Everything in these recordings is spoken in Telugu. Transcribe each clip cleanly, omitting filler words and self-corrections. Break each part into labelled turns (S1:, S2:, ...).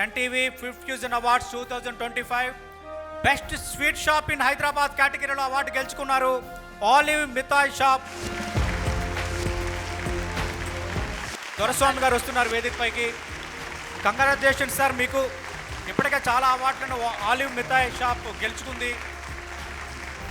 S1: 10 TV fifth fusion awards 2025 best sweet shop in Hyderabad కేటగిరీలో అవార్డు గెలుచుకున్నారు ఆలివ్ మిఠాయి షాప్. దొరస్వామి గారు వస్తున్నారు వేదిక పైకి. కంగ్రాచులేషన్స్ సార్, మీకు ఇప్పటికే చాలా అవార్డులను ఆలివ్ మిఠాయి షాప్ గెలుచుకుంది.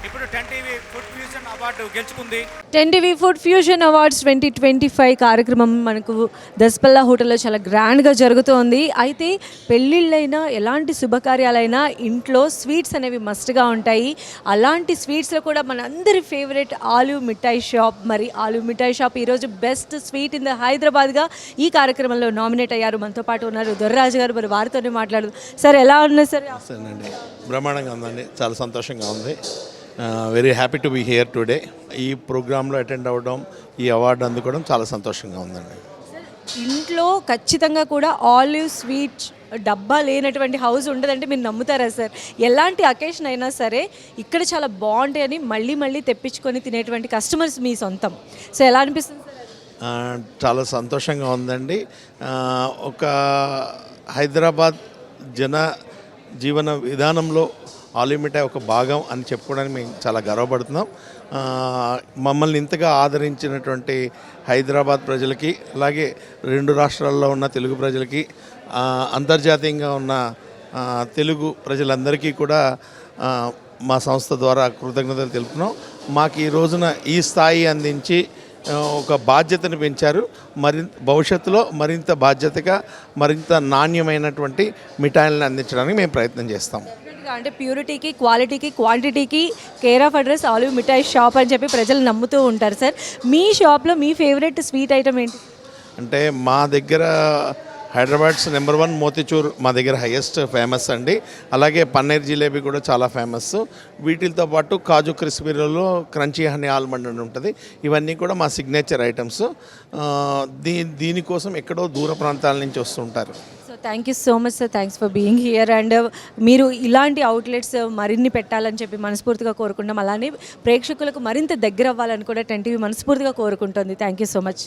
S1: ఇప్పుడు 10 టీవీ ఫుడ్ ఫ్యూజన్ అవార్డు గెలుచుకుంది.
S2: 10 టీవీ ఫుడ్ ఫ్యూజన్ అవార్డ్స్ 2025 కార్యక్రమం మనకు దస్పల్లా హోటల్లో చాలా గ్రాండ్గా జరుగుతోంది. అయితే పెళ్ళిళ్ళైనా ఎలాంటి శుభకార్యాలైనా ఇంట్లో స్వీట్స్ అనేవి మస్ట్గా ఉంటాయి. అలాంటి స్వీట్స్లో కూడా మనందరి ఫేవరెట్ ఆలివ్ మిఠాయి షాప్. మరి ఆలివ్ మిఠాయి షాప్ ఈరోజు బెస్ట్ స్వీట్ ఇన్ ద హైదరాబాద్గా ఈ కార్యక్రమంలో నామినేట్ అయ్యారు. మనతో పాటు ఉన్నారు దొర్రాజు గారు. మరి వారితోనే మాట్లాడదు. సార్ ఎలా ఉన్నారు సార్?
S3: అండి బ్రహ్మాండంగా ఉందండి, చాలా సంతోషంగా ఉంది. Very happy to be here today. ఈ ప్రోగ్రాంలో అటెండ్ అవ్వడం, ఈ అవార్డు అందుకోవడం చాలా సంతోషంగా ఉందండి.
S2: ఇంట్లో ఖచ్చితంగా కూడా ఆలివ్ స్వీట్ డబ్బా లేనటువంటి హౌస్ ఉండదంటే మీరు నమ్ముతారా సార్? ఎలాంటి అకేషన్ అయినా సరే ఇక్కడ చాలా బాగుంటాయని మళ్ళీ మళ్ళీ తెప్పించుకొని తినేటువంటి కస్టమర్స్ మీ సొంతం. సో ఎలా అనిపిస్తుంది సార్?
S3: చాలా సంతోషంగా ఉందండి. ఒక హైదరాబాద్ జన జీవన విధానంలో ఆలివ్ మిఠాయి ఒక భాగం అని చెప్పుకోవడానికి మేము చాలా గర్వపడుతున్నాం. మమ్మల్ని ఇంతగా ఆదరించినటువంటి హైదరాబాద్ ప్రజలకి, అలాగే 2 రాష్ట్రాల్లో ఉన్న తెలుగు ప్రజలకి, అంతర్జాతీయంగా ఉన్న తెలుగు ప్రజలందరికీ కూడా మా సంస్థ ద్వారా కృతజ్ఞతలు తెలుపుతున్నాం. మాకు ఈ రోజున ఈ స్థాయి అందించి ఒక బాధ్యతను పెంచారు. భవిష్యత్తులో మరింత బాధ్యతగా, మరింత నాణ్యమైనటువంటి మిఠాయిలను అందించడానికి మేము ప్రయత్నం చేస్తాం.
S2: అంటే ప్యూరిటీకి, క్వాలిటీకి, క్వాంటిటీకి కేర్ ఆఫ్ అడ్రస్ ఆలివ్ మిఠాయి షాప్ అని చెప్పి ప్రజలు నమ్ముతూ ఉంటారు సార్. మీ షాప్లో మీ ఫేవరెట్ స్వీట్ ఐటమ్ ఏంటి?
S3: అంటే మా దగ్గర హైదరాబాద్స్ నెంబర్ 1 మోతిచూర్ మా దగ్గర హైయెస్ట్ ఫేమస్ అండి. అలాగే పన్నీర్ జిలేబీ కూడా చాలా ఫేమస్. వీటితో పాటు కాజు క్రిస్పీలో క్రంచీ హనీ ఆల్మండ్ అని ఉంటుంది. ఇవన్నీ కూడా మా సిగ్నేచర్ ఐటమ్స్. దీనికోసం ఎక్కడో దూర ప్రాంతాల నుంచి వస్తుంటారు.
S2: So thank you so much sir, thanks for being here. And మీరు ఇలాంటి అవుట్లెట్స్ మరిన్ని పెట్టాలని చెప్పి మనస్ఫూర్తిగా కోరుకుంటాం. అలానే ప్రేక్షకులకు మరింత దగ్గర అవ్వాలని కూడా 10 టీవీ మనస్ఫూర్తిగా కోరుకుంటుంది. Thank you so much.